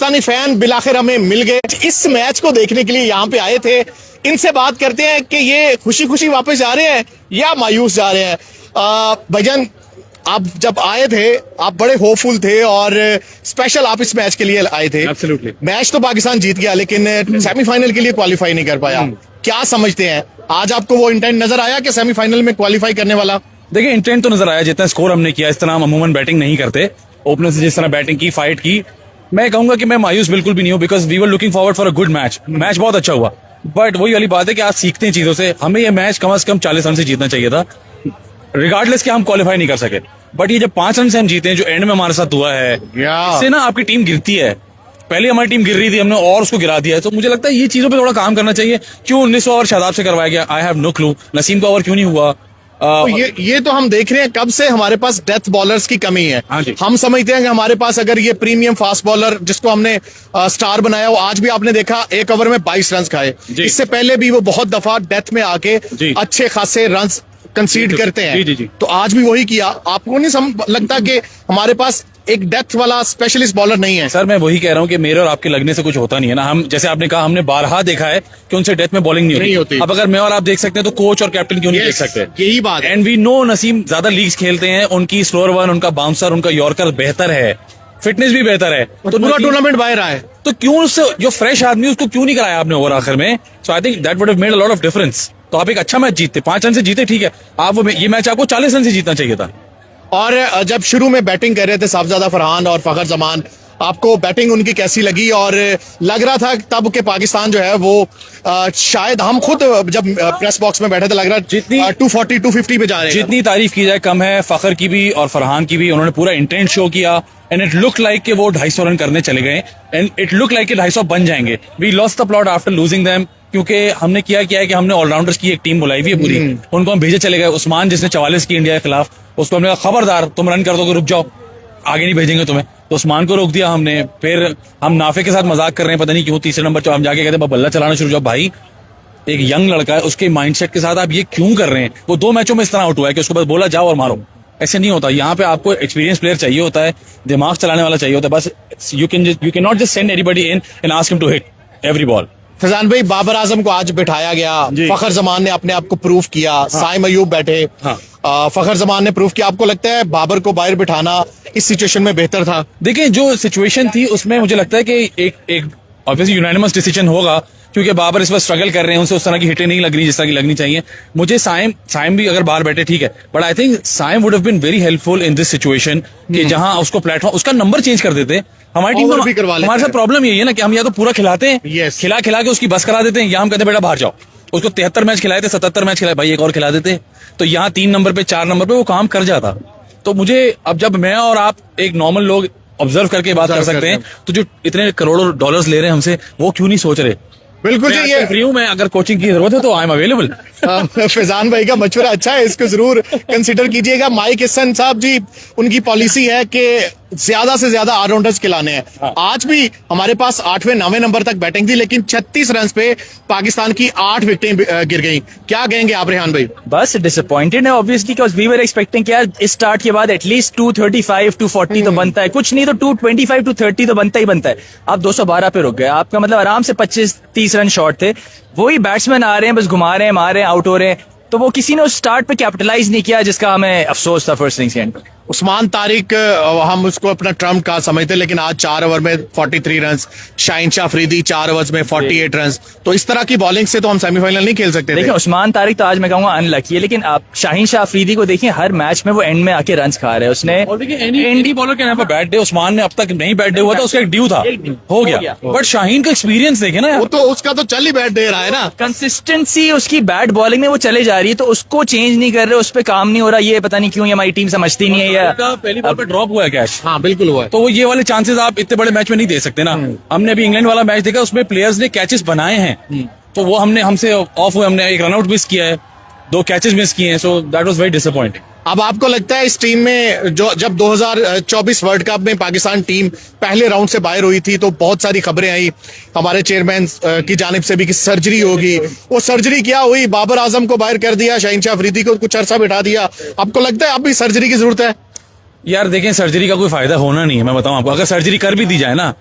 Pakistani fan बिलाखिर हमें मिल गए। इस मैच को देखने के लिए यहाँ पे आए थे। इनसे बात करते हैं कि ये खुशी खुशी वापस जा रहे हैं या मायूस जा रहे हैं। भाईजान, आप जब आए थे आप बड़े होपफुल थे और स्पेशल आप इस मैच के लिए आए थे। Absolutely. मैच तो पाकिस्तान जीत गया लेकिन सेमीफाइनल के लिए क्वालिफाई नहीं कर पाया। क्या समझते हैं, आज आपको वो इंटेंट नजर आया कि सेमीफाइनल में क्वालिफाई करने वाला? देखिए, इंटेंट तो नजर आया, जितना स्कोर हमने किया इस तरह हम अमूमन बैटिंग नहीं करते। ओपनर से जिस तरह बैटिंग की, फाइट की, मैं कहूंगा कि मैं मायूस बिल्कुल भी नहीं हूँ, because we were looking forward for a good match. Match बहुत अच्छा हुआ, बट वही वाली बात है कि आज सीखते हैं चीजों से। हमें ये मैच कम से कम 40 रन से जीतना चाहिए था, रिगार्डलेस कि हम क्वालिफाई नहीं कर सके। बट ये जब 5 रन से हम जीते हैं, जो एंड में हमारे साथ हुआ है, इससे ना आपकी टीम गिरती है। पहले हमारी टीम गिर रही थी, हमने और उसको गिरा दिया है। तो मुझे लगता है ये चीजों पे थोड़ा काम करना चाहिए। क्यों 19 ओवर शादाब से करवाया गया, I have no clue. Naseem का ओवर क्यों नहीं हुआ? तो ये तो हम देख रहे हैं कब से हमारे पास डेथ बॉलर्स की कमी है। हाँ जी। हम समझते हैं कि हमारे पास अगर ये प्रीमियम फास्ट बॉलर जिसको हमने स्टार बनाया, वो आज भी आपने देखा 1 ओवर में 22 रन खाए। इससे पहले भी वो बहुत दफा डेथ में आके अच्छे खासे रन कंसीड करते हैं। तो आज भी वही किया। आपको नहीं लगता कि हमारे पास एक डेथ वाला स्पेशलिस्ट बॉलर नहीं है? सर, मैं वही कह रहा हूँ कि मेरे और आपके लगने से कुछ होता नहीं है ना। हम, जैसे आपने कहा, हमने बारहा देखा है कि उनसे डेथ में बॉलिंग नहीं होती। अब अगर मैं और आप देख सकते हैं तो कोच और कैप्टन क्यों नहीं देख सकते? यही बात है। एंड वी नो नसीम ज्यादा लीग्स खेलते हैं, उनकी स्लोअर वन, उनका बाउंसर, उनका यॉर्कर बेहतर है, फिटनेस भी बेहतर है, तो पूरा टूर्नामेंट बाहर आए। तो क्यों उससे जो फ्रेश आदमी उसको क्यों नहीं कराया आपने ओवर आखिर में? So I think that would have made a lot of difference. तो आप एक अच्छा मैच जीतते, 5 रन से जीते, ठीक है। आप ये मैच आपको 40 रन से जीतना चाहिए था। और जब शुरू में बैटिंग कर रहे थे साहबजादा फरहान और फखर जमान, आपको बैटिंग उनकी कैसी लगी? और लग रहा था तब के पाकिस्तान जो है वो शायद, हम खुद जब प्रेस बॉक्स में बैठे थे, लग रहा जितनी 240 250 पे जा रहे हैं। जितनी तारीफ की जाए कम है, फखर की भी और फरहान की भी। उन्होंने पूरा इंटेंट शो किया एंड इट लुक लाइक कि वो 250 रन करने चले गए एंड इट लुक लाइक कि 250 बन जाएंगे। We lost the plot after losing them, क्योंकि हमने किया है कि हमने ऑलराउंडर्स की एक टीम बुलाई हुई है पूरी, उनको हम भेजे चले गए। उस्मान जिसने 44 की इंडिया के खिलाफ, उसको हमने कहा खबरदार तुम रन कर दोगे, रुक जाओ, आगे नहीं भेजेंगे तुम्हें। तो उस्मान को रोक दिया हमने। फिर हम नाफे के साथ मजाक कर रहे हैं, पता नहीं क्यों, तीसरे नंबर हम जाके कहते बल्ला चलाना शुरू। जाओ भाई, एक यंग लड़का है, उसके माइंडसेट के साथ आप ये क्यों कर रहे हैं? वो 2 मैचों में इस तरह आउट हुआ है कि उसको बस बोला जाओ और मारो। ऐसे नहीं होता। यहाँ पे आपको एक्सपीरियंस प्लेयर चाहिए होता है, दिमाग चलाने वाला चाहिए होता है। बस you can not just send anybody in and ask him to hit every ball. Faizan भाई, बाबर आजम को आज बिठाया गया, फखर जमान ने अपने आप को प्रूफ किया, साइम अयूब बैठे, फखर जमान ने प्रूफ किया। आपको लगता है बाबर को बाहर बिठाना इस सिचुएशन में बेहतर था? देखिए, जो सिचुएशन थी उसमें मुझे लगता है कि एक ऑब्वियसली यूनानिमस डिसीजन होगा, क्योंकि बाबर इस वक्त स्ट्रगल कर रहे हैं, उनसे उस तरह की हिटें नहीं लग रही जिस तरह की लगनी चाहिए। मुझे साइम भी अगर बाहर बैठे ठीक है, but I think Saim would have been very helpful in this situation कि जहां उसको प्लेटफॉर्म, उसका नंबर चेंज कर देते। हमारी टीम हमारे साथ प्रॉब्लम यही है ना कि हम या तो पूरा खिलाते हैं, खिला के उसकी बस करा देते हैं, या हम कहते हैं बेटा बाहर जाओ। उसको 73 मैच खिलाए थे, 77 मैच खिलाए, भाई एक और खिला देते। तो यहाँ 3 नंबर पे, 4 नंबर पे वो काम कर जाता। तो मुझे अब, जब मैं और आप एक नॉर्मल लोग ऑब्जर्व करके बात कर सकते हैं, तो जो इतने करोड़ों डॉलर्स ले रहे हैं हमसे, वो क्यों नहीं सोच रहे? बिल्कुल जी, ये फ्री हूं मैं, अगर कोचिंग की जरूरत है तो आई एम अवेलेबल। फैजान भाई का मशवरा अच्छा है, इसको जरूर कंसीडर कीजिएगा। माइक हसन साहब जी, उनकी पॉलिसी है कि ज्यादा से ज्यादा ऑलराउंडर्स खिलाने हैं। आज भी हमारे पास 8वें 9वें नंबर तक बैटिंग थी, लेकिन 36 रन पे पाकिस्तान की 8 विकेटें गिर गई। क्या कहेंगे आप रेहान भाई? बस डिसअपॉइंटेड है obviously, because we were expecting कि यार इस स्टार्ट के बाद एटलीस्ट 235 240 तो बनता है, कुछ नहीं तो 225 230 तो बनता ही बनता है। आप 212 पे रुक गए, आपका मतलब आराम से 25-30 रन शॉर्ट थे। वही बैट्समैन आ रहे हैं, बस घुमा रहे हैं, मार रहे हैं, आउट हो रहे हैं। तो वो किसी ने उस स्टार्ट पे कैपिटलाइज नहीं किया, जिसका हमें अफसोस था फर्स्ट इनिंग्स के एंड पे। उस्मान तारिक, हम उसको अपना ट्रम्प का समझते, लेकिन आज 4 ओवर में 43 रन, शाहीन शाह अफरीदी 4 ओवर्स में 48 रन। तो इस तरह की बॉलिंग से तो हम सेमीफाइनल नहीं खेल सकते। देखिए, उस्मान तारिक तो आज मैं कहूंगा अनलकी है, लेकिन आप शाहीन शाह अफरीदी को देखिए, हर मैच में वो एंड में आके रन खा रहे हैं। उसने any bowler can have a bad day. Usman ने अब तक नहीं बैड डे हुआ था, उसका एक ड्यू था, हो गया। बट शाहीन का एक्सपीरियंस देखे ना, वो तो उसका तो चल ही बैड दे रहा है ना। कंसिस्टेंसी उसकी बैट बॉलिंग में वो चले जा रही है, तो उसको चेंज नहीं कर रहे, उस पर काम नहीं हो रहा। ये पता नहीं क्यों, ये हमारी टीम समझती नहीं है। या पहली बॉल पे ड्रॉप हुआ है कैश। हाँ बिल्कुल हुआ है। तो वो ये वाले चांसेस आप इतने बड़े मैच में नहीं दे सकते ना। हमने अभी इंग्लैंड वाला मैच देखा, उसमें प्लेयर्स ने कैचेस बनाए हैं, तो वो हमसे ऑफ हुए। हमने एक रनआउट मिस किया है, 2 कैचेस मिस किए हैं, so that was very disappointing. अब आपको लगता है इस टीम में जो जब 2024 वर्ल्ड कप में पाकिस्तान टीम पहले राउंड से बाहर हुई थी, तो बहुत सारी खबरें आई हमारे चेयरमैन की जानिब से भी कि सर्जरी होगी। वो सर्जरी क्या हुई? बाबर आजम को बाहर कर दिया, शाहीन शाह अफरीदी को कुछ अरसा बिठा दिया। आपको लगता है अब भी सर्जरी की जरूरत है? यार देखें, सर्जरी का कोई फायदा होना नहीं है। मैं बताऊं आपको, अगर सर्जरी कर भी दी जाए ना,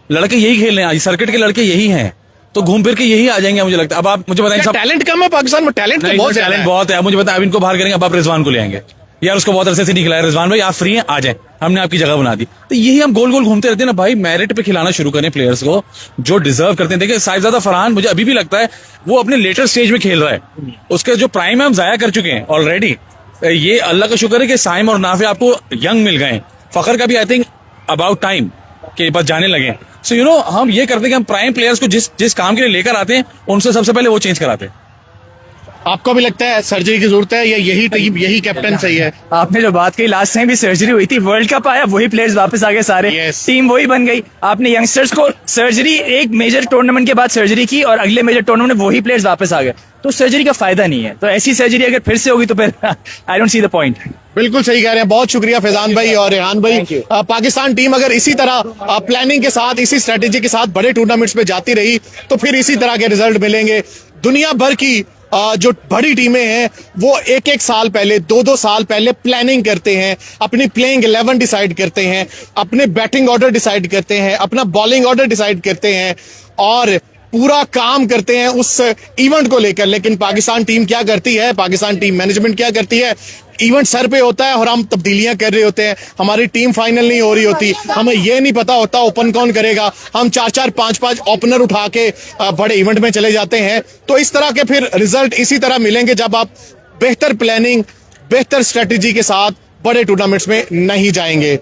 लड़के यही खेल रहे हैं, सर्किट के लड़के यही हैं, तो घूम फिर के यही आ जाएंगे मुझे लगता है। अब आप मुझे बताएं, सब टैलेंट कम है पाकिस्तान में, टैलेंट तो बहुत टैलेंट बहुत है। अब मुझे बताएं, अब इनको बाहर करेंगे, अब आप रिजवान को ले आएंगे, यार उसको बहुत अरसे से नहीं खिलाया, रिजवान भाई आप फ्री हैं, आ जाए, हमने आपकी जगह बना दी। तो यही हम गोल गोल घूमते रहते हैं ना भाई। मेरिट पे खिलाना शुरू करें प्लेयर्स को जो डिजर्व करते हैं। देखिए साहिबजादा फरहान मुझे अभी भी लगता है वो अपने लेटर स्टेज में खेल रहा है, उसके जो प्राइम है हम जाया कर चुके हैं ऑलरेडी। ये अल्लाह का शुक्र है कि साइम और नाफे आपको यंग मिल गए। फखर का भी आई थिंक अबाउट टाइम के बस जाने लगे। सो यू नो हम ये करते हैं कि हम प्राइम प्लेयर्स को जिस काम के लिए लेकर आते हैं उनसे सबसे पहले वो चेंज कराते हैं। आपको भी लगता है सर्जरी की जरूरत है या यही टीम यही कैप्टन सही है? आपने जो बात कही, लास्ट टाइम भी सर्जरी हुई थी, वर्ल्ड कप आया, वही प्लेयर्स वापस आ गए सारे, Yes. टीम वही बन गई। आपने यंगस्टर्स को सर्जरी, एक मेजर टूर्नामेंट के बाद सर्जरी की और अगले मेजर टूर्नामेंट में वही प्लेयर्स वापस आ गए, तो सर्जरी का फायदा नहीं है। तो ऐसी सर्जरी अगर फिर से होगी तो फिर I don't see the point. बिल्कुल सही कह रहे हैं, बहुत शुक्रिया फैजान भाई और रेहान भाई। पाकिस्तान टीम अगर इसी तरह प्लानिंग के साथ, इसी स्ट्रेटेजी के साथ बड़े टूर्नामेंट्स में जाती रही तो फिर इसी तरह के रिजल्ट मिलेंगे। दुनिया भर की जो बड़ी टीमें हैं वो एक एक साल पहले, दो साल पहले प्लानिंग करते हैं, अपनी प्लेइंग 11 डिसाइड करते हैं, अपने बैटिंग ऑर्डर डिसाइड करते हैं, अपना बॉलिंग ऑर्डर डिसाइड करते हैं और पूरा काम करते हैं उस इवेंट को लेकर। लेकिन पाकिस्तान टीम क्या करती है, पाकिस्तान टीम मैनेजमेंट क्या करती है, इवेंट सर पे होता है और हम तब्दीलियां कर रहे होते हैं, हमारी टीम फाइनल नहीं हो रही होती, हमें ये नहीं पता होता ओपन कौन करेगा, हम 4-4, 5-5 ओपनर उठा के बड़े इवेंट में चले जाते हैं। तो इस तरह के फिर रिजल्ट इसी तरह मिलेंगे जब आप बेहतर प्लानिंग, बेहतर स्ट्रेटेजी के साथ बड़े टूर्नामेंट्स में नहीं जाएंगे।